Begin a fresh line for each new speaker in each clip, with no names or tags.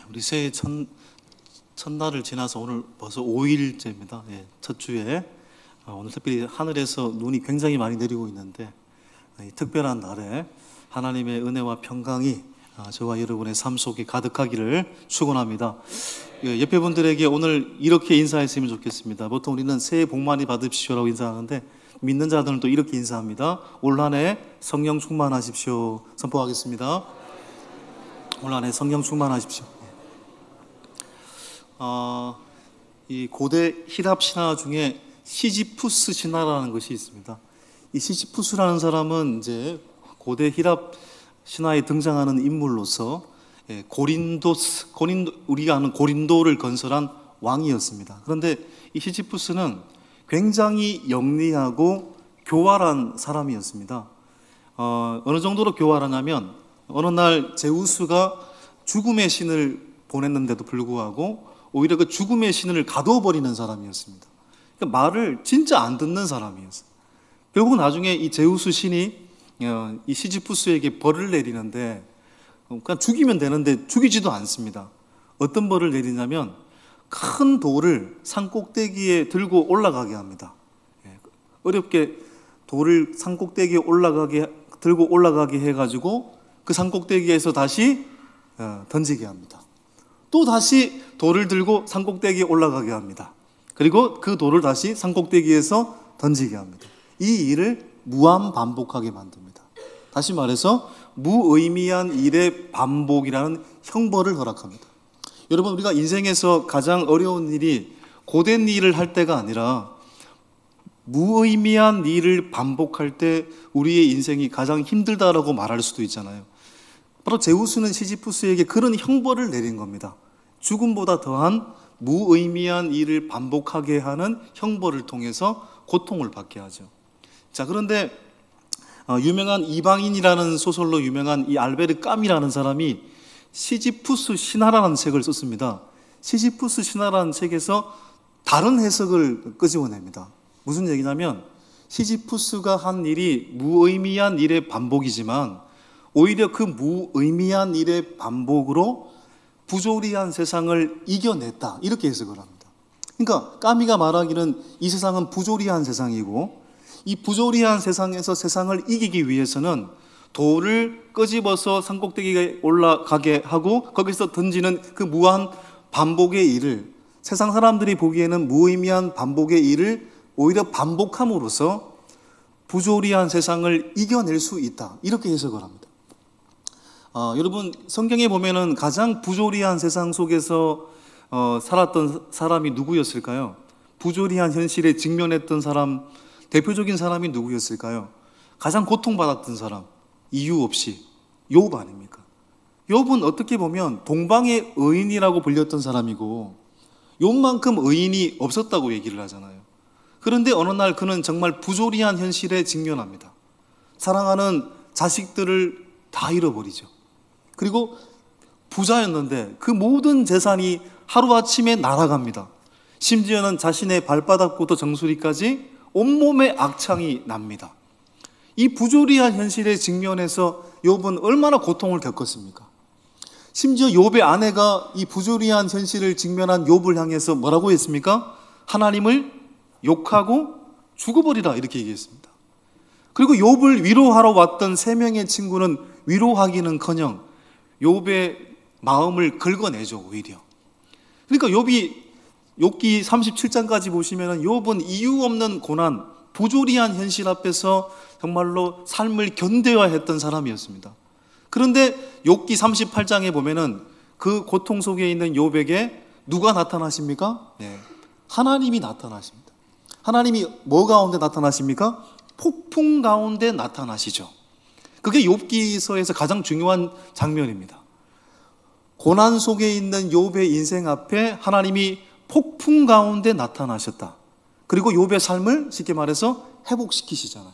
우리 새해 첫날을 지나서 오늘 벌써 5일째입니다. 첫 주에 오늘 특별히 하늘에서 눈이 굉장히 많이 내리고 있는데 이 특별한 날에 하나님의 은혜와 평강이 저와 여러분의 삶 속에 가득하기를 축원합니다. 옆에 분들에게 오늘 이렇게 인사했으면 좋겠습니다. 보통 우리는 새해 복 많이 받으십시오라고 인사하는데 믿는 자들은 또 이렇게 인사합니다. 올 한 해 성령 충만하십시오. 선포하겠습니다. 올 한 해 성령 충만하십시오. 이 고대 히랍 신화 중에 시지푸스 신화라는 것이 있습니다. 이 시지푸스라는 사람은 이제 고대 히랍 신화에 등장하는 인물로서 우리가 아는 고린도를 건설한 왕이었습니다. 그런데 이 시지푸스는 굉장히 영리하고 교활한 사람이었습니다. 어느 정도로 교활하냐면 어느 날 제우스가 죽음의 신을 보냈는데도 불구하고 오히려 그 죽음의 신을 가둬버리는 사람이었습니다. 그러니까 말을 진짜 안 듣는 사람이었어요. 결국 나중에 이 제우스 신이 이 시지푸스에게 벌을 내리는데 그냥 죽이면 되는데 죽이지도 않습니다. 어떤 벌을 내리냐면 큰 돌을 산 꼭대기에 들고 올라가게 합니다. 어렵게 돌을 산 꼭대기에 들고 올라가게 해가지고 그 산 꼭대기에서 다시 던지게 합니다. 또 다시 돌을 들고 산 꼭대기에 올라가게 합니다. 그리고 그 돌을 다시 산 꼭대기에서 던지게 합니다. 이 일을 무한 반복하게 만듭니다. 다시 말해서 무의미한 일의 반복이라는 형벌을 허락합니다. 여러분, 우리가 인생에서 가장 어려운 일이 고된 일을 할 때가 아니라 무의미한 일을 반복할 때 우리의 인생이 가장 힘들다라고 말할 수도 있잖아요. 바로 제우스는 시지푸스에게 그런 형벌을 내린 겁니다. 죽음보다 더한 무의미한 일을 반복하게 하는 형벌을 통해서 고통을 받게 하죠. 자, 그런데 유명한 이방인이라는 소설로 유명한 이 알베르 까미라는 사람이 시지푸스 신화라는 책을 썼습니다. 시지푸스 신화라는 책에서 다른 해석을 끄집어냅니다. 무슨 얘기냐면 시지푸스가 한 일이 무의미한 일의 반복이지만 오히려 그 무의미한 일의 반복으로 부조리한 세상을 이겨냈다, 이렇게 해석을 합니다. 그러니까 까미가 말하기는 이 세상은 부조리한 세상이고 이 부조리한 세상에서 세상을 이기기 위해서는 돌을 끄집어서 산꼭대기에 올라가게 하고 거기서 던지는 그 무한 반복의 일을, 세상 사람들이 보기에는 무의미한 반복의 일을 오히려 반복함으로써 부조리한 세상을 이겨낼 수 있다, 이렇게 해석을 합니다. 여러분, 성경에 보면은 가장 부조리한 세상 속에서 살았던 사람이 누구였을까요? 부조리한 현실에 직면했던 사람, 대표적인 사람이 누구였을까요? 가장 고통받았던 사람, 이유 없이 욥 아닙니까? 욥은 어떻게 보면 동방의 의인이라고 불렸던 사람이고 욥만큼 의인이 없었다고 얘기를 하잖아요. 그런데 어느 날 그는 정말 부조리한 현실에 직면합니다. 사랑하는 자식들을 다 잃어버리죠. 그리고 부자였는데 그 모든 재산이 하루아침에 날아갑니다. 심지어는 자신의 발바닥부터 정수리까지 온몸에 악창이 납니다. 이 부조리한 현실에 직면해서 욥은 얼마나 고통을 겪었습니까? 심지어 욥의 아내가 이 부조리한 현실을 직면한 욥을 향해서 뭐라고 했습니까? 하나님을 욕하고 죽어버리라, 이렇게 얘기했습니다. 그리고 욥을 위로하러 왔던 세 명의 친구는 위로하기는커녕 욥의 마음을 긁어내죠, 오히려. 그러니까 욥기 37장까지 보시면 욥은 이유 없는 고난, 부조리한 현실 앞에서 정말로 삶을 견뎌야 했던 사람이었습니다. 그런데 욥기 38장에 보면은 그 고통 속에 있는 욥에게 누가 나타나십니까? 하나님이 나타나십니다. 하나님이 뭐 가운데 나타나십니까? 폭풍 가운데 나타나시죠. 그게 욥기서에서 가장 중요한 장면입니다. 고난 속에 있는 욥의 인생 앞에 하나님이 폭풍 가운데 나타나셨다. 그리고 욥의 삶을 쉽게 말해서 회복시키시잖아요.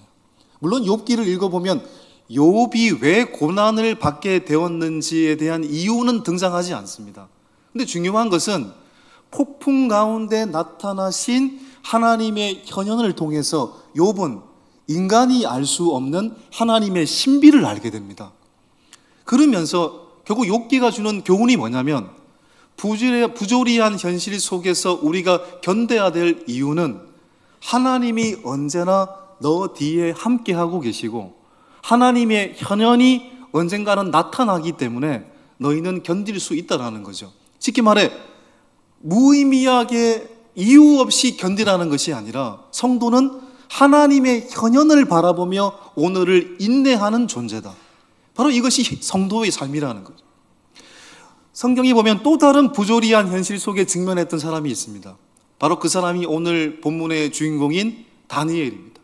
물론 욥기를 읽어보면 욥이 왜 고난을 받게 되었는지에 대한 이유는 등장하지 않습니다. 근데 중요한 것은 폭풍 가운데 나타나신 하나님의 현현을 통해서 욥은 인간이 알 수 없는 하나님의 신비를 알게 됩니다. 그러면서 결국 욥기가 주는 교훈이 뭐냐면 부조리한 현실 속에서 우리가 견뎌야 될 이유는 하나님이 언제나 너 뒤에 함께하고 계시고 하나님의 현현이 언젠가는 나타나기 때문에 너희는 견딜 수 있다는 거죠. 쉽게 말해 무의미하게 이유 없이 견디라는 것이 아니라 성도는 하나님의 현현을 바라보며 오늘을 인내하는 존재다. 바로 이것이 성도의 삶이라는 거죠. 성경에 보면 또 다른 부조리한 현실 속에 직면했던 사람이 있습니다. 바로 그 사람이 오늘 본문의 주인공인 다니엘입니다.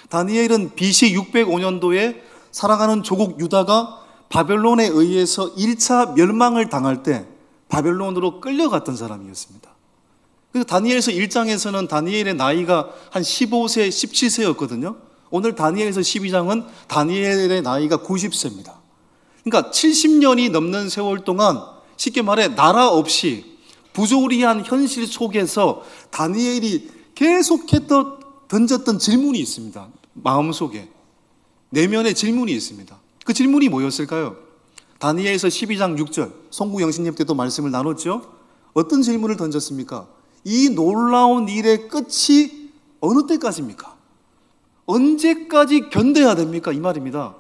다니엘은 BC 605년도에 살아가는 조국 유다가 바벨론에 의해서 1차 멸망을 당할 때 바벨론으로 끌려갔던 사람이었습니다. 그래서 다니엘서 1장에서는 다니엘의 나이가 한 15세, 17세였거든요. 오늘 다니엘서 12장은 다니엘의 나이가 90세입니다. 그러니까 70년이 넘는 세월 동안 쉽게 말해 나라 없이 부조리한 현실 속에서 다니엘이 계속해서 던졌던 질문이 있습니다. 마음속에 내면의 질문이 있습니다. 그 질문이 뭐였을까요? 다니엘서 12장 6절 송구 영신님 때도 말씀을 나눴죠. 어떤 질문을 던졌습니까? 이 놀라운 일의 끝이 어느 때까지입니까? 언제까지 견뎌야 됩니까? 이 말입니다.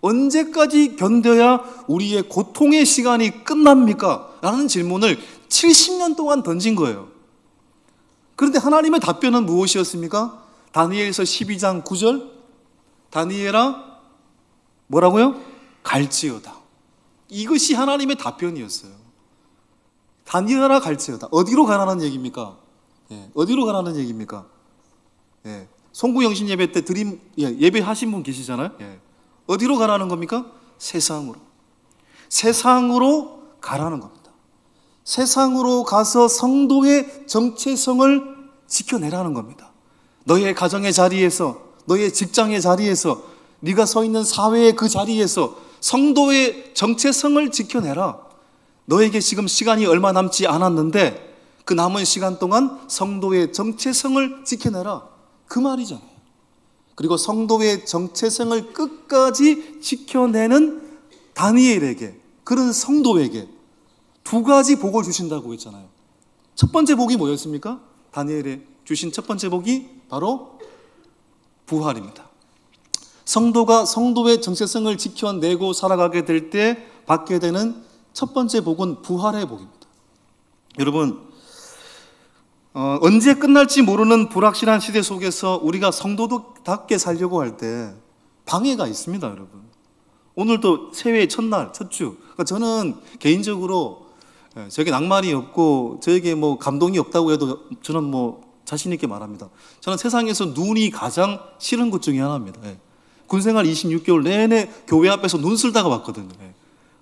언제까지 견뎌야 우리의 고통의 시간이 끝납니까? 라는 질문을 70년 동안 던진 거예요. 그런데 하나님의 답변은 무엇이었습니까? 다니엘서 12장 9절 다니엘아 뭐라고요? 갈지어다. 이것이 하나님의 답변이었어요. 다니엘아 갈지어다. 어디로 가라는 얘기입니까? 어디로 가라는 얘기입니까? 송구 영신 예배 때 예배하신 분 계시잖아요. 어디로 가라는 겁니까? 세상으로. 세상으로 가라는 겁니다. 세상으로 가서 성도의 정체성을 지켜내라는 겁니다. 너의 가정의 자리에서, 너의 직장의 자리에서, 네가 서 있는 사회의 그 자리에서 성도의 정체성을 지켜내라. 너에게 지금 시간이 얼마 남지 않았는데 그 남은 시간 동안 성도의 정체성을 지켜내라. 그 말이잖아요. 그리고 성도의 정체성을 끝까지 지켜내는 다니엘에게, 그런 성도에게 두 가지 복을 주신다고 했잖아요. 첫 번째 복이 뭐였습니까? 다니엘에 주신 첫 번째 복이 바로 부활입니다. 성도가 성도의 정체성을 지켜내고 살아가게 될 때 받게 되는 첫 번째 복은 부활의 복입니다. 여러분, 언제 끝날지 모르는 불확실한 시대 속에서 우리가 성도답게 살려고 할 때 방해가 있습니다, 여러분. 오늘도 새해의 첫날, 첫 주. 그러니까 저는 개인적으로 저에게 낭만이 없고 저에게 뭐 감동이 없다고 해도 저는 뭐 자신 있게 말합니다. 저는 세상에서 눈이 가장 싫은 것 중에 하나입니다. 군생활 26개월 내내 교회 앞에서 눈 쓸다가 왔거든요.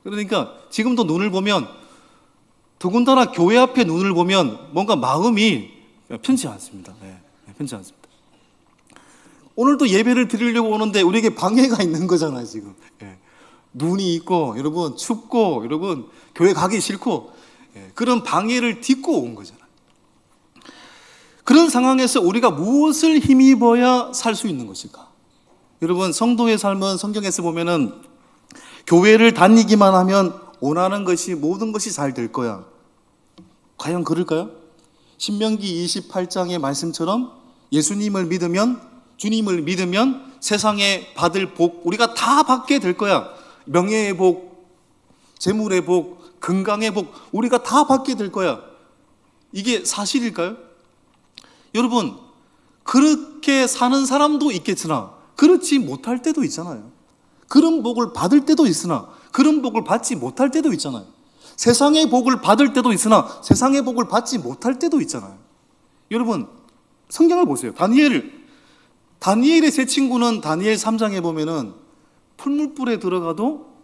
그러니까 지금도 눈을 보면, 더군다나 교회 앞에 눈을 보면 뭔가 마음이 편치 않습니다. 편치 않습니다. 오늘도 예배를 드리려고 오는데 우리에게 방해가 있는 거잖아요, 지금. 눈이 있고, 여러분, 춥고, 여러분, 교회 가기 싫고, 그런 방해를 딛고 온 거잖아요. 그런 상황에서 우리가 무엇을 힘입어야 살 수 있는 것일까? 여러분, 성도의 삶은 성경에서 보면은 교회를 다니기만 하면 원하는 것이, 모든 것이 잘 될 거야. 과연 그럴까요? 신명기 28장의 말씀처럼 예수님을 믿으면, 주님을 믿으면 세상에 받을 복 우리가 다 받게 될 거야. 명예의 복, 재물의 복, 건강의 복 우리가 다 받게 될 거야. 이게 사실일까요? 여러분, 그렇게 사는 사람도 있겠으나 그렇지 못할 때도 있잖아요. 그런 복을 받을 때도 있으나 그런 복을 받지 못할 때도 있잖아요. 세상의 복을 받을 때도 있으나 세상의 복을 받지 못할 때도 있잖아요. 여러분, 성경을 보세요. 다니엘의 세 친구는 다니엘 3장에 보면은 풀무불에 들어가도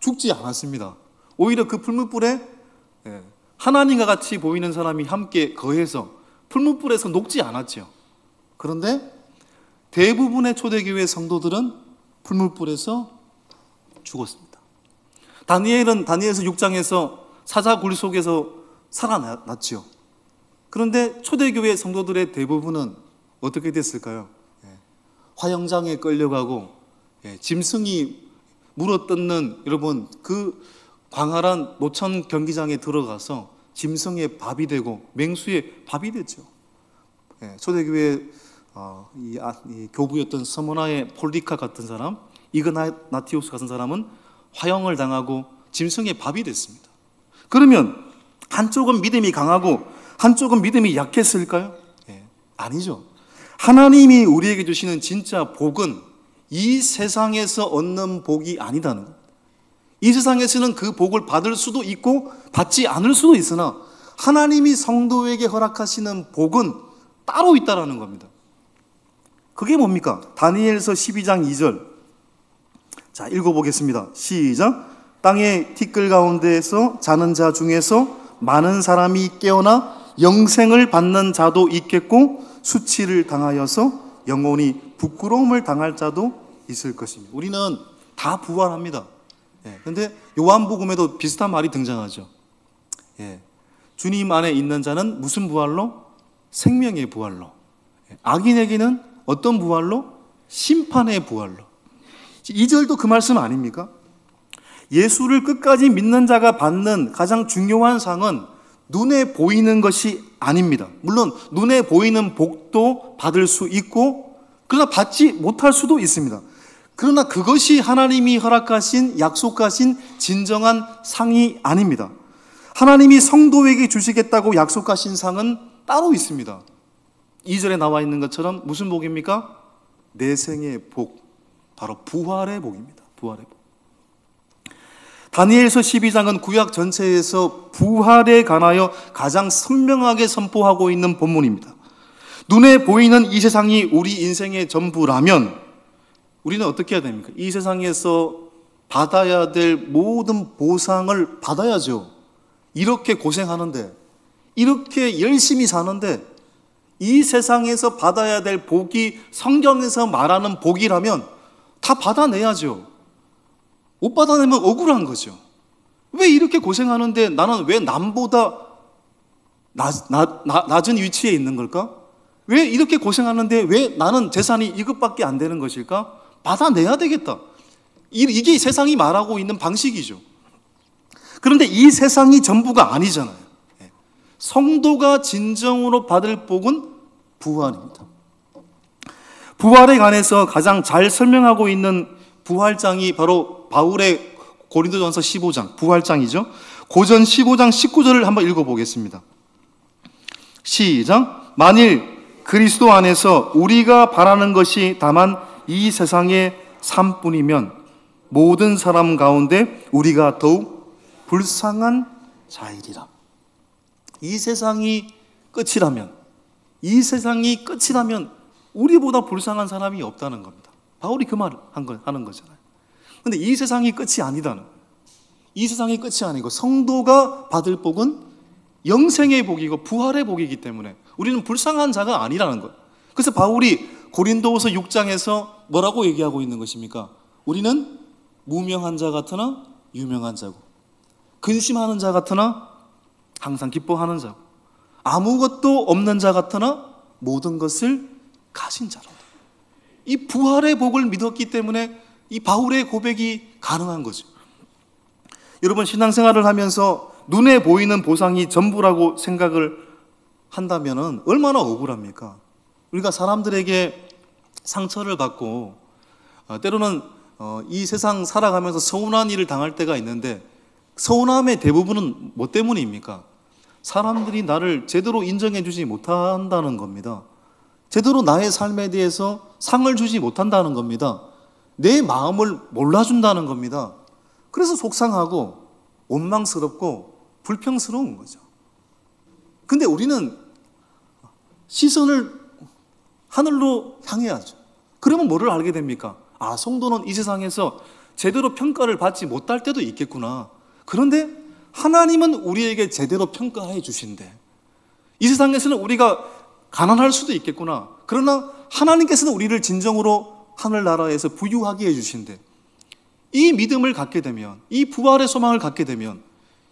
죽지 않았습니다. 오히려 그 풀무불에 하나님과 같이 보이는 사람이 함께 거해서 풀무불에서 녹지 않았죠. 그런데 대부분의 초대교회 성도들은 풀무불에서 죽었습니다. 다니엘은 다니엘서 6장에서 사자굴 속에서 살아났죠. 그런데 초대교회 성도들의 대부분은 어떻게 됐을까요? 화형장에 끌려가고 짐승이 물어뜯는, 여러분, 그 광활한 노천 경기장에 들어가서 짐승의 밥이 되고 맹수의 밥이 되죠. 초대교회 이 교부였던 서머나의 폴리카 같은 사람, 이그나티우스 같은 사람은 화형을 당하고 짐승의 밥이 됐습니다. 그러면 한쪽은 믿음이 강하고 한쪽은 믿음이 약했을까요? 아니죠. 하나님이 우리에게 주시는 진짜 복은 이 세상에서 얻는 복이 아니다는 것. 이 세상에서는 그 복을 받을 수도 있고 받지 않을 수도 있으나 하나님이 성도에게 허락하시는 복은 따로 있다는 겁니다. 그게 뭡니까? 다니엘서 12장 2절. 자, 읽어보겠습니다. 시작. 땅의 티끌 가운데에서 자는 자 중에서 많은 사람이 깨어나 영생을 받는 자도 있겠고 수치를 당하여서 영원히 부끄러움을 당할 자도 있을 것입니다. 우리는 다 부활합니다. 그런데 요한복음에도 비슷한 말이 등장하죠. 주님 안에 있는 자는 무슨 부활로? 생명의 부활로. 악인에게는 어떤 부활로? 심판의 부활로. 2절도 그 말씀 아닙니까? 예수를 끝까지 믿는 자가 받는 가장 중요한 상은 눈에 보이는 것이 아닙니다. 물론 눈에 보이는 복도 받을 수 있고 그러나 받지 못할 수도 있습니다. 그러나 그것이 하나님이 허락하신 약속하신 진정한 상이 아닙니다. 하나님이 성도에게 주시겠다고 약속하신 상은 따로 있습니다. 2절에 나와 있는 것처럼 무슨 복입니까? 내생의 복, 바로 부활의 복입니다. 부활의 복. 다니엘서 12장은 구약 전체에서 부활에 관하여 가장 선명하게 선포하고 있는 본문입니다. 눈에 보이는 이 세상이 우리 인생의 전부라면 우리는 어떻게 해야 됩니까? 이 세상에서 받아야 될 모든 보상을 받아야죠. 이렇게 고생하는데, 이렇게 열심히 사는데 이 세상에서 받아야 될 복이 성경에서 말하는 복이라면 다 받아내야죠. 못 받아내면 억울한 거죠. 왜 이렇게 고생하는데 나는 왜 남보다 낮은 위치에 있는 걸까? 왜 이렇게 고생하는데 왜 나는 재산이 이것밖에 안 되는 것일까? 받아내야 되겠다. 이게 세상이 말하고 있는 방식이죠. 그런데 이 세상이 전부가 아니잖아요. 성도가 진정으로 받을 복은 부활입니다. 부활에 관해서 가장 잘 설명하고 있는 부활장이 바로 바울의 고린도전서 15장, 부활장이죠. 고전 15장 19절을 한번 읽어보겠습니다. 시작. 만일 그리스도 안에서 우리가 바라는 것이 다만 이 세상의 삶뿐이면 모든 사람 가운데 우리가 더욱 불쌍한 자이리라. 이 세상이 끝이라면, 이 세상이 끝이라면 우리보다 불쌍한 사람이 없다는 겁니다. 바울이 그 말을 하는 거잖아요. 그런데 이 세상이 끝이 아니다는 거예요. 이 세상이 끝이 아니고 성도가 받을 복은 영생의 복이고 부활의 복이기 때문에 우리는 불쌍한 자가 아니라는 거예요. 그래서 바울이 고린도후서 6장에서 뭐라고 얘기하고 있는 것입니까? 우리는 무명한 자 같으나 유명한 자고, 근심하는 자 같으나 항상 기뻐하는 자고, 아무것도 없는 자 같으나 모든 것을 가진 자로다. 이 부활의 복을 믿었기 때문에 이 바울의 고백이 가능한 거죠. 여러분, 신앙생활을 하면서 눈에 보이는 보상이 전부라고 생각을 한다면 얼마나 억울합니까? 우리가 사람들에게 상처를 받고 때로는 이 세상 살아가면서 서운한 일을 당할 때가 있는데, 서운함의 대부분은 뭐 때문입니까? 사람들이 나를 제대로 인정해 주지 못한다는 겁니다. 제대로 나의 삶에 대해서 상을 주지 못한다는 겁니다. 내 마음을 몰라준다는 겁니다. 그래서 속상하고 원망스럽고 불평스러운 거죠. 근데 우리는 시선을 하늘로 향해야죠. 그러면 뭐를 알게 됩니까? 아, 성도는 이 세상에서 제대로 평가를 받지 못할 때도 있겠구나. 그런데 하나님은 우리에게 제대로 평가해 주신대. 이 세상에서는 우리가 가난할 수도 있겠구나. 그러나 하나님께서는 우리를 진정으로 하늘나라에서 부유하게 해주신대. 이 믿음을 갖게 되면, 이 부활의 소망을 갖게 되면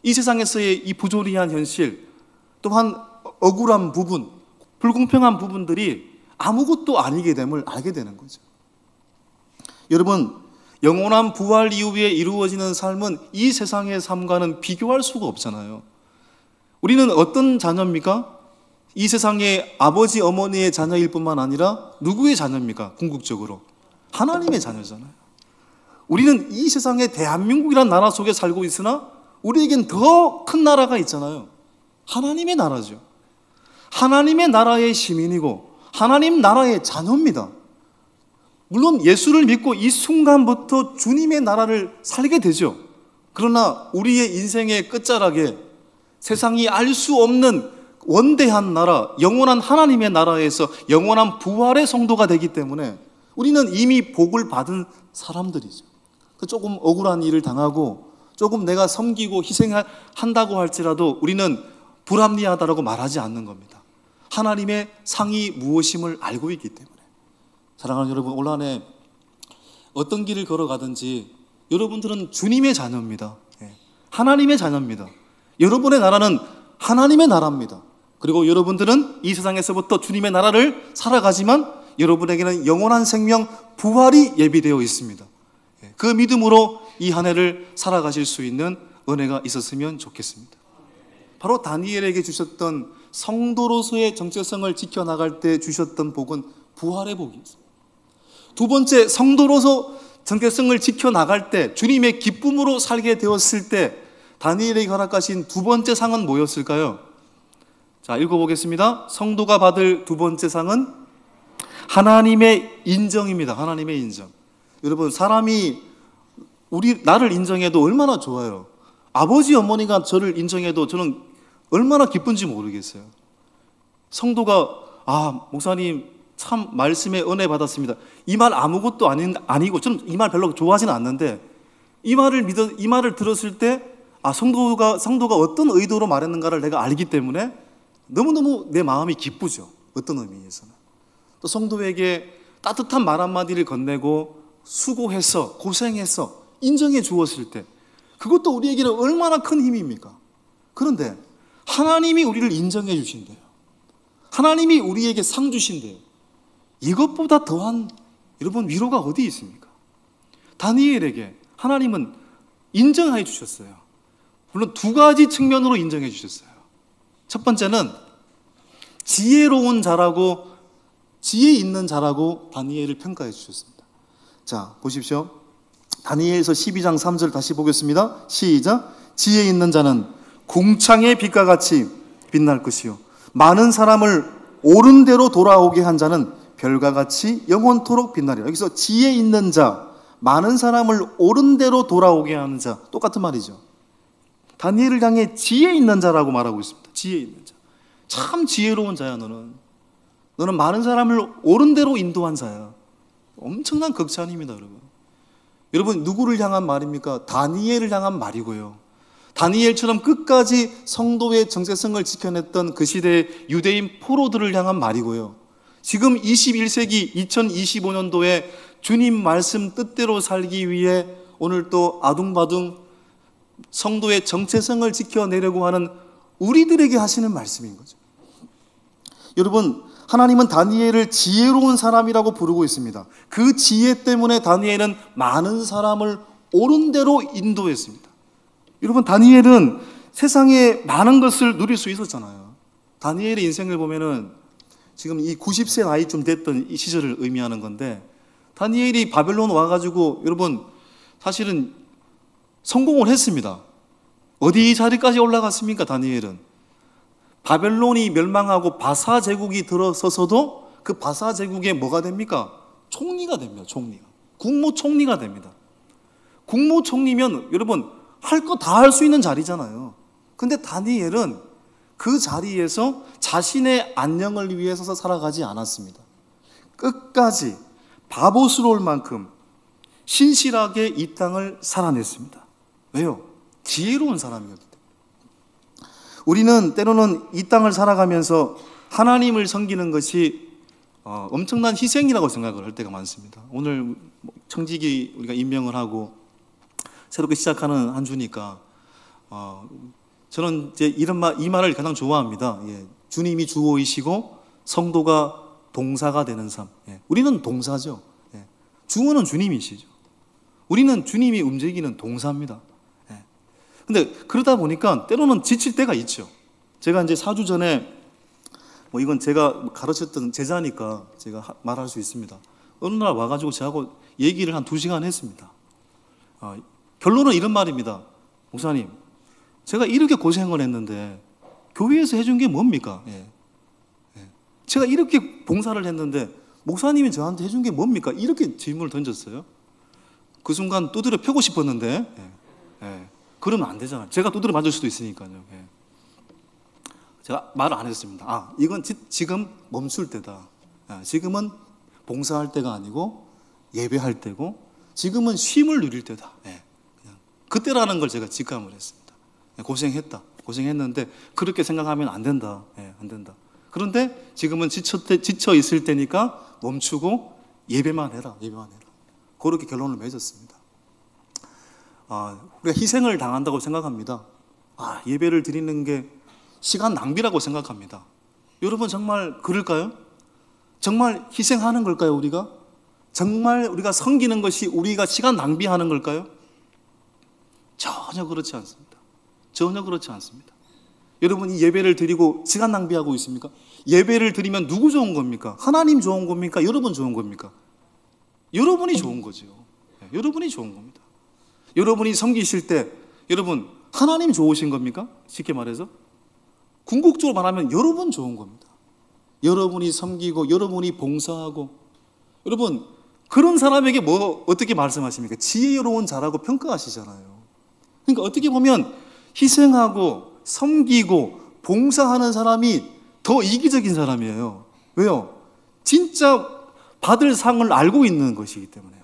이 세상에서의 이 부조리한 현실, 또한 억울한 부분, 불공평한 부분들이 아무것도 아니게 됨을 알게 되는 거죠. 여러분, 영원한 부활 이후에 이루어지는 삶은 이 세상의 삶과는 비교할 수가 없잖아요. 우리는 어떤 자녀입니까? 이 세상의 아버지 어머니의 자녀일 뿐만 아니라 누구의 자녀입니까? 궁극적으로 하나님의 자녀잖아요. 우리는 이 세상의 대한민국이라는 나라 속에 살고 있으나 우리에겐 더 큰 나라가 있잖아요. 하나님의 나라죠. 하나님의 나라의 시민이고 하나님 나라의 자녀입니다. 물론 예수를 믿고 이 순간부터 주님의 나라를 살게 되죠. 그러나 우리의 인생의 끝자락에 세상이 알 수 없는 원대한 나라, 영원한 하나님의 나라에서 영원한 부활의 성도가 되기 때문에 우리는 이미 복을 받은 사람들이죠. 조금 억울한 일을 당하고 조금 내가 섬기고 희생한다고 할지라도 우리는 불합리하다라고 말하지 않는 겁니다. 하나님의 상이 무엇임을 알고 있기 때문에. 사랑하는 여러분, 올 한 해 어떤 길을 걸어가든지 여러분들은 주님의 자녀입니다. 하나님의 자녀입니다. 여러분의 나라는 하나님의 나라입니다. 그리고 여러분들은 이 세상에서부터 주님의 나라를 살아가지만 여러분에게는 영원한 생명, 부활이 예비되어 있습니다. 그 믿음으로 이 한 해를 살아가실 수 있는 은혜가 있었으면 좋겠습니다. 바로 다니엘에게 주셨던 성도로서의 정체성을 지켜나갈 때 주셨던 복은 부활의 복이었습니다. 두 번째, 성도로서 정체성을 지켜나갈 때 주님의 기쁨으로 살게 되었을 때 다니엘에게 허락하신 두 번째 상은 뭐였을까요? 자, 읽어보겠습니다. 성도가 받을 두 번째 상은 하나님의 인정입니다. 하나님의 인정. 여러분, 사람이 나를 인정해도 얼마나 좋아요. 아버지 어머니가 저를 인정해도 저는 얼마나 기쁜지 모르겠어요. 성도가 목사님 참 말씀에 은혜 받았습니다. 이 말 아무것도 아니고 저는 이 말 별로 좋아하지는 않는데 이 말을 들었을 때 성도가 어떤 의도로 말했는가를 내가 알기 때문에 너무너무 내 마음이 기쁘죠. 어떤 의미에서는. 또 성도에게 따뜻한 말 한마디를 건네고 수고해서 고생해서 인정해 주었을 때 그것도 우리에게는 얼마나 큰 힘입니까? 그런데 하나님이 우리를 인정해 주신대요. 하나님이 우리에게 상 주신대요. 이것보다 더한 여러분 위로가 어디 있습니까? 다니엘에게 하나님은 인정해 주셨어요. 물론 두 가지 측면으로 인정해 주셨어요. 첫 번째는 지혜로운 자라고 지혜 있는 자라고 다니엘을 평가해 주셨습니다. 자, 보십시오. 다니엘서 12장 3절 다시 보겠습니다. 시작. 지혜 있는 자는 궁창의 빛과 같이 빛날 것이요 많은 사람을 옳은 대로 돌아오게 한 자는 별과 같이 영원토록 빛나리라. 여기서 지혜 있는 자, 많은 사람을 옳은 대로 돌아오게 하는 자, 똑같은 말이죠. 다니엘을 향해 지혜 있는 자라고 말하고 있습니다. 지혜 있는 자. 참 지혜로운 자야 너는. 너는 많은 사람을 옳은 대로 인도한 자야. 엄청난 극찬입니다, 여러분. 여러분, 누구를 향한 말입니까? 다니엘을 향한 말이고요. 다니엘처럼 끝까지 성도의 정체성을 지켜냈던 그 시대의 유대인 포로들을 향한 말이고요. 지금 21세기 2025년도에 주님 말씀 뜻대로 살기 위해 오늘 또 아둥바둥 성도의 정체성을 지켜내려고 하는 우리들에게 하시는 말씀인 거죠. 여러분, 하나님은 다니엘을 지혜로운 사람이라고 부르고 있습니다. 그 지혜 때문에 다니엘은 많은 사람을 옳은 대로 인도했습니다. 여러분, 다니엘은 세상에 많은 것을 누릴 수 있었잖아요. 다니엘의 인생을 보면은 지금 이 90세 나이쯤 됐던 이 시절을 의미하는 건데 다니엘이 바벨론 와가지고 여러분 사실은 성공을 했습니다. 어디 자리까지 올라갔습니까? 다니엘은 바벨론이 멸망하고 바사 제국이 들어서서도 그 바사 제국에 뭐가 됩니까? 총리가 됩니다. 총리가. 국무총리가 됩니다. 국무총리면 여러분 할 거 다 할 수 있는 자리잖아요. 근데 다니엘은 그 자리에서 자신의 안녕을 위해서 살아가지 않았습니다. 끝까지 바보스러울 만큼 신실하게 이 땅을 살아냈습니다. 왜요? 지혜로운 사람이었기 때문에. 우리는 때로는 이 땅을 살아가면서 하나님을 섬기는 것이 엄청난 희생이라고 생각을 할 때가 많습니다. 오늘 청지기 우리가 임명을 하고 새롭게 시작하는 한 주니까 저는 이제 이 말을 가장 좋아합니다. 주님이 주어이시고 성도가 동사가 되는 삶. 우리는 동사죠. 주어는 주님이시죠. 우리는 주님이 움직이는 동사입니다. 예. 근데 그러다 보니까 때로는 지칠 때가 있죠. 제가 이제 4주 전에 이건 제가 가르쳤던 제자니까 제가 말할 수 있습니다. 어느 날 와가지고 저하고 얘기를 한 2시간 했습니다. 결론은 이런 말입니다. 목사님, 제가 이렇게 고생을 했는데 교회에서 해준 게 뭡니까? 예. 제가 이렇게 봉사를 했는데 목사님이 저한테 해준 게 뭡니까? 이렇게 질문을 던졌어요. 그 순간 두드려 패고 싶었는데 그러면 안 되잖아요. 제가 두드려 맞을 수도 있으니까요. 제가 말을 안 했습니다. 이건 지금 멈출 때다. 지금은 봉사할 때가 아니고 예배할 때고 지금은 쉼을 누릴 때다. 그냥 그때라는 걸 제가 직감을 했습니다. 고생했는데 그렇게 생각하면 안 된다. 안 된다. 그런데 지금은 지쳐 있을 때니까 멈추고 예배만 해라. 그렇게 결론을 맺었습니다. 우리가 희생을 당한다고 생각합니다. 예배를 드리는 게 시간 낭비라고 생각합니다. 여러분 정말 그럴까요? 정말 희생하는 걸까요, 우리가? 정말 우리가 섬기는 것이 우리가 시간 낭비하는 걸까요? 전혀 그렇지 않습니다. 전혀 그렇지 않습니다. 여러분 이 예배를 드리고 시간 낭비하고 있습니까? 예배를 드리면 누구 좋은 겁니까? 하나님 좋은 겁니까? 여러분 좋은 겁니까? 여러분이 좋은 거죠. 여러분이 좋은 겁니다. 여러분이 섬기실 때 여러분 하나님 좋으신 겁니까? 쉽게 말해서 궁극적으로 말하면 여러분 좋은 겁니다. 여러분이 섬기고 여러분이 봉사하고 여러분 그런 사람에게 어떻게 말씀하십니까? 지혜로운 자라고 평가하시잖아요. 그러니까 어떻게 보면 희생하고 섬기고 봉사하는 사람이 더 이기적인 사람이에요. 왜요? 진짜 받을 상을 알고 있는 것이기 때문에요.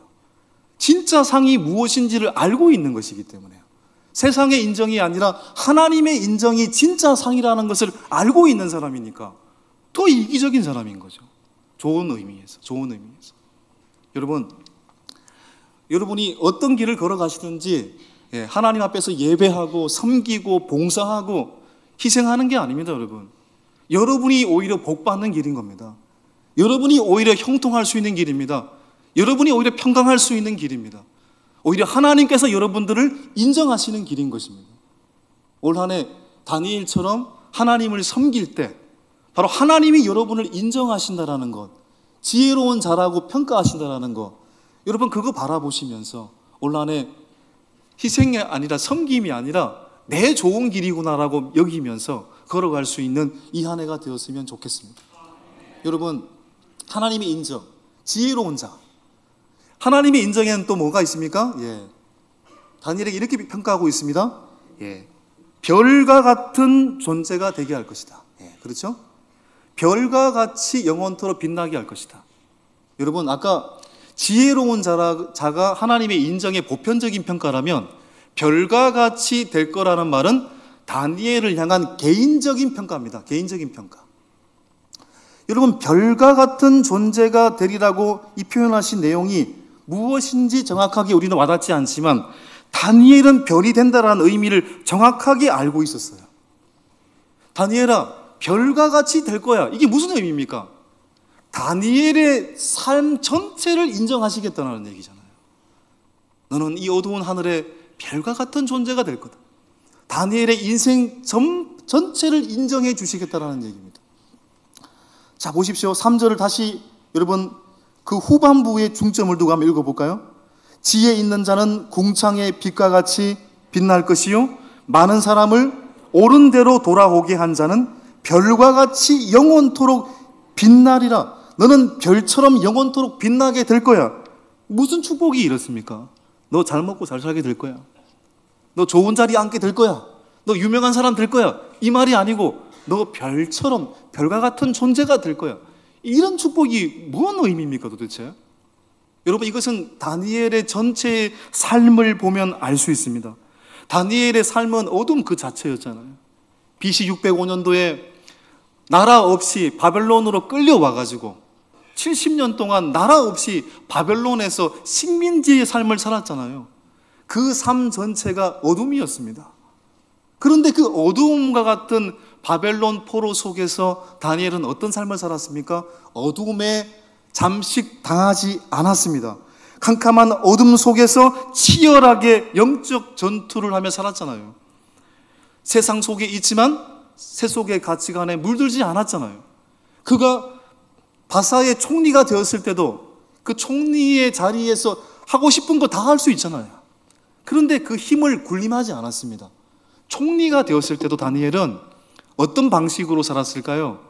진짜 상이 무엇인지를 알고 있는 것이기 때문에요. 세상의 인정이 아니라 하나님의 인정이 진짜 상이라는 것을 알고 있는 사람이니까 더 이기적인 사람인 거죠. 좋은 의미에서. 여러분이 어떤 길을 걸어가시든지 하나님 앞에서 예배하고 섬기고 봉사하고 희생하는 게 아닙니다, 여러분. 여러분이 오히려 복받는 길인 겁니다. 여러분이 오히려 형통할 수 있는 길입니다. 여러분이 오히려 평강할 수 있는 길입니다. 오히려 하나님께서 여러분들을 인정하시는 길인 것입니다. 올 한 해 다니엘처럼 하나님을 섬길 때 바로 하나님이 여러분을 인정하신다라는 것, 지혜로운 자라고 평가하신다라는 것, 여러분 그거 바라보시면서 올 한 해 희생이 아니라 섬김이 아니라 내 좋은 길이구나라고 여기면서 걸어갈 수 있는 이 한 해가 되었으면 좋겠습니다. 여러분 하나님의 인정, 지혜로운 자, 하나님의 인정에는 또 뭐가 있습니까? 다니엘에게 이렇게 평가하고 있습니다. 별과 같은 존재가 되게 할 것이다. 그렇죠? 별과 같이 영원토록 빛나게 할 것이다. 여러분 아까 지혜로운 자가 하나님의 인정의 보편적인 평가라면 별과 같이 될 거라는 말은 다니엘을 향한 개인적인 평가입니다. 개인적인 평가. 여러분 별과 같은 존재가 되리라고 이 표현하신 내용이 무엇인지 정확하게 우리는 와닿지 않지만 다니엘은 별이 된다라는 의미를 정확하게 알고 있었어요. 다니엘아, 별과 같이 될 거야. 이게 무슨 의미입니까? 다니엘의 삶 전체를 인정하시겠다는 얘기잖아요. 너는 이 어두운 하늘에 별과 같은 존재가 될 거다. 다니엘의 인생 전체를 인정해 주시겠다는 얘기입니다. 자, 보십시오. 3절을 다시 여러분 그 후반부에 중점을 두고 한번 읽어볼까요? 지혜 있는 자는 궁창의 빛과 같이 빛날 것이요 많은 사람을 옳은 대로 돌아오게 한 자는 별과 같이 영원토록 빛나리라. 너는 별처럼 영원토록 빛나게 될 거야. 무슨 축복이 이렇습니까? 너 잘 먹고 잘 살게 될 거야. 너 좋은 자리에 앉게 될 거야. 너 유명한 사람 될 거야. 이 말이 아니고 너 별처럼 별과 같은 존재가 될 거야. 이런 축복이 뭔 의미입니까 도대체? 여러분 이것은 다니엘의 전체의 삶을 보면 알 수 있습니다. 다니엘의 삶은 어둠 그 자체였잖아요. BC 605년도에 나라 없이 바벨론으로 끌려와가지고 70년 동안 나라 없이 바벨론에서 식민지의 삶을 살았잖아요. 그 삶 전체가 어둠이었습니다. 그런데 그 어두움과 같은 바벨론 포로 속에서 다니엘은 어떤 삶을 살았습니까? 어둠에 잠식당하지 않았습니다. 캄캄한 어둠 속에서 치열하게 영적 전투를 하며 살았잖아요. 세상 속에 있지만 세속의 가치관에 물들지 않았잖아요. 그가 바사의 총리가 되었을 때도 그 총리의 자리에서 하고 싶은 거 다 할 수 있잖아요. 그런데 그 힘을 군림하지 않았습니다. 총리가 되었을 때도 다니엘은 어떤 방식으로 살았을까요?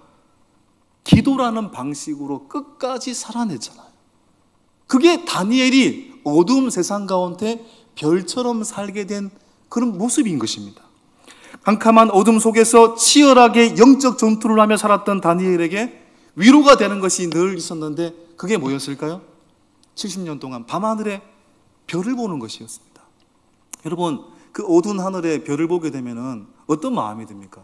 기도라는 방식으로 끝까지 살아냈잖아요. 그게 다니엘이 어두운 세상 가운데 별처럼 살게 된 그런 모습인 것입니다. 캄캄한 어둠 속에서 치열하게 영적 전투를 하며 살았던 다니엘에게 위로가 되는 것이 늘 있었는데 그게 뭐였을까요? 70년 동안 밤하늘에 별을 보는 것이었습니다. 여러분, 그 어두운 하늘에 별을 보게 되면은 어떤 마음이 듭니까?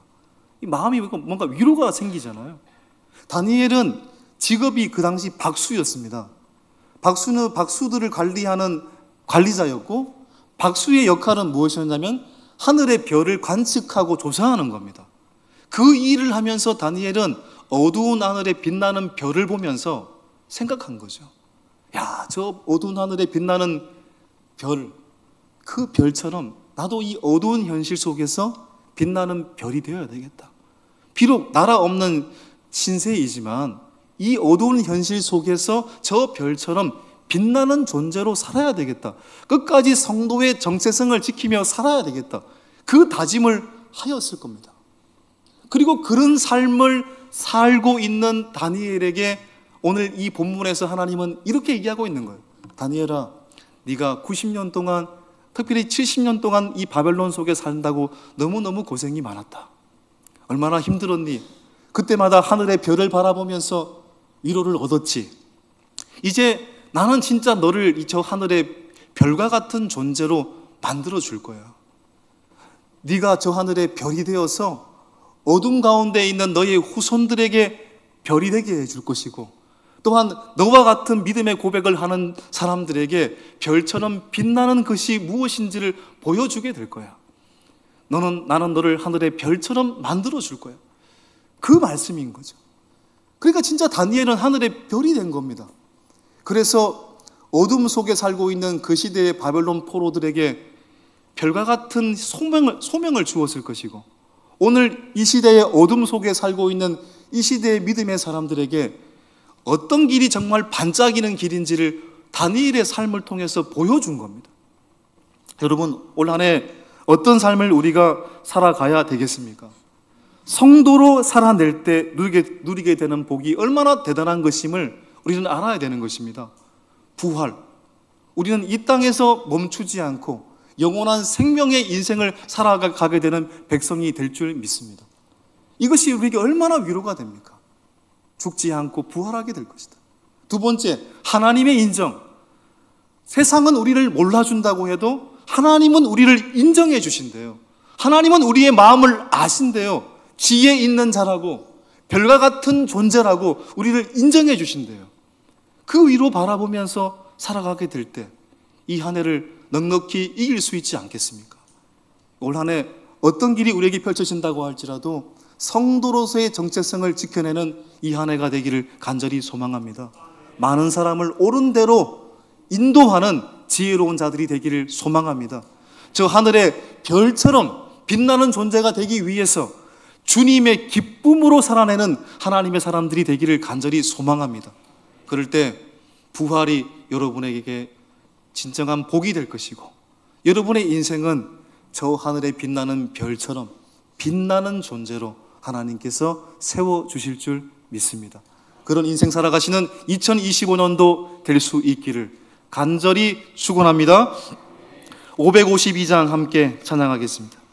이 마음이 뭔가 위로가 생기잖아요. 다니엘은 직업이 그 당시 박수였습니다. 박수는 박수들을 관리하는 관리자였고, 박수의 역할은 무엇이었냐면 하늘의 별을 관측하고 조사하는 겁니다. 그 일을 하면서 다니엘은 어두운 하늘에 빛나는 별을 보면서 생각한 거죠. 야, 저 어두운 하늘에 빛나는 별, 그 별처럼 나도 이 어두운 현실 속에서 빛나는 별이 되어야 되겠다. 비록 나라 없는 신세이지만 이 어두운 현실 속에서 저 별처럼 빛나는 존재로 살아야 되겠다. 끝까지 성도의 정체성을 지키며 살아야 되겠다. 그 다짐을 하였을 겁니다. 그리고 그런 삶을 살고 있는 다니엘에게 오늘 이 본문에서 하나님은 이렇게 얘기하고 있는 거예요. 다니엘아, 네가 90년 동안, 특별히 70년 동안 이 바벨론 속에 산다고 너무너무 고생이 많았다. 얼마나 힘들었니? 그때마다 하늘의 별을 바라보면서 위로를 얻었지. 이제 나는 진짜 너를 저 하늘의 별과 같은 존재로 만들어 줄 거야. 네가 저 하늘의 별이 되어서 어둠 가운데 있는 너의 후손들에게 별이 되게 해줄 것이고, 또한 너와 같은 믿음의 고백을 하는 사람들에게 별처럼 빛나는 것이 무엇인지를 보여주게 될 거야. 나는 너를 하늘의 별처럼 만들어 줄 거야. 그 말씀인 거죠. 그러니까 진짜 다니엘은 하늘의 별이 된 겁니다. 그래서 어둠 속에 살고 있는 그 시대의 바벨론 포로들에게 별과 같은 소명을 주었을 것이고, 오늘 이 시대의 어둠 속에 살고 있는 이 시대의 믿음의 사람들에게 어떤 길이 정말 반짝이는 길인지를 다니엘의 삶을 통해서 보여준 겁니다. 여러분, 올 한 해 어떤 삶을 우리가 살아가야 되겠습니까? 성도로 살아낼 때 누리게 되는 복이 얼마나 대단한 것임을 우리는 알아야 되는 것입니다. 부활. 우리는 이 땅에서 멈추지 않고 영원한 생명의 인생을 살아가게 되는 백성이 될 줄 믿습니다. 이것이 우리에게 얼마나 위로가 됩니까? 죽지 않고 부활하게 될 것이다. 두 번째, 하나님의 인정. 세상은 우리를 몰라준다고 해도 하나님은 우리를 인정해 주신대요. 하나님은 우리의 마음을 아신대요. 지혜 있는 자라고 별과 같은 존재라고 우리를 인정해 주신대요. 그 위로 바라보면서 살아가게 될 때 이 한 해를 넉넉히 이길 수 있지 않겠습니까? 올 한 해 어떤 길이 우리에게 펼쳐진다고 할지라도 성도로서의 정체성을 지켜내는 이 한 해가 되기를 간절히 소망합니다. 많은 사람을 옳은 대로 인도하는 지혜로운 자들이 되기를 소망합니다. 저 하늘의 별처럼 빛나는 존재가 되기 위해서 주님의 기쁨으로 살아내는 하나님의 사람들이 되기를 간절히 소망합니다. 그럴 때 부활이 여러분에게 진정한 복이 될 것이고, 여러분의 인생은 저 하늘에 빛나는 별처럼 빛나는 존재로 하나님께서 세워주실 줄 믿습니다. 그런 인생 살아가시는 2025년도 될 수 있기를 간절히 축원합니다. 552장 함께 찬양하겠습니다.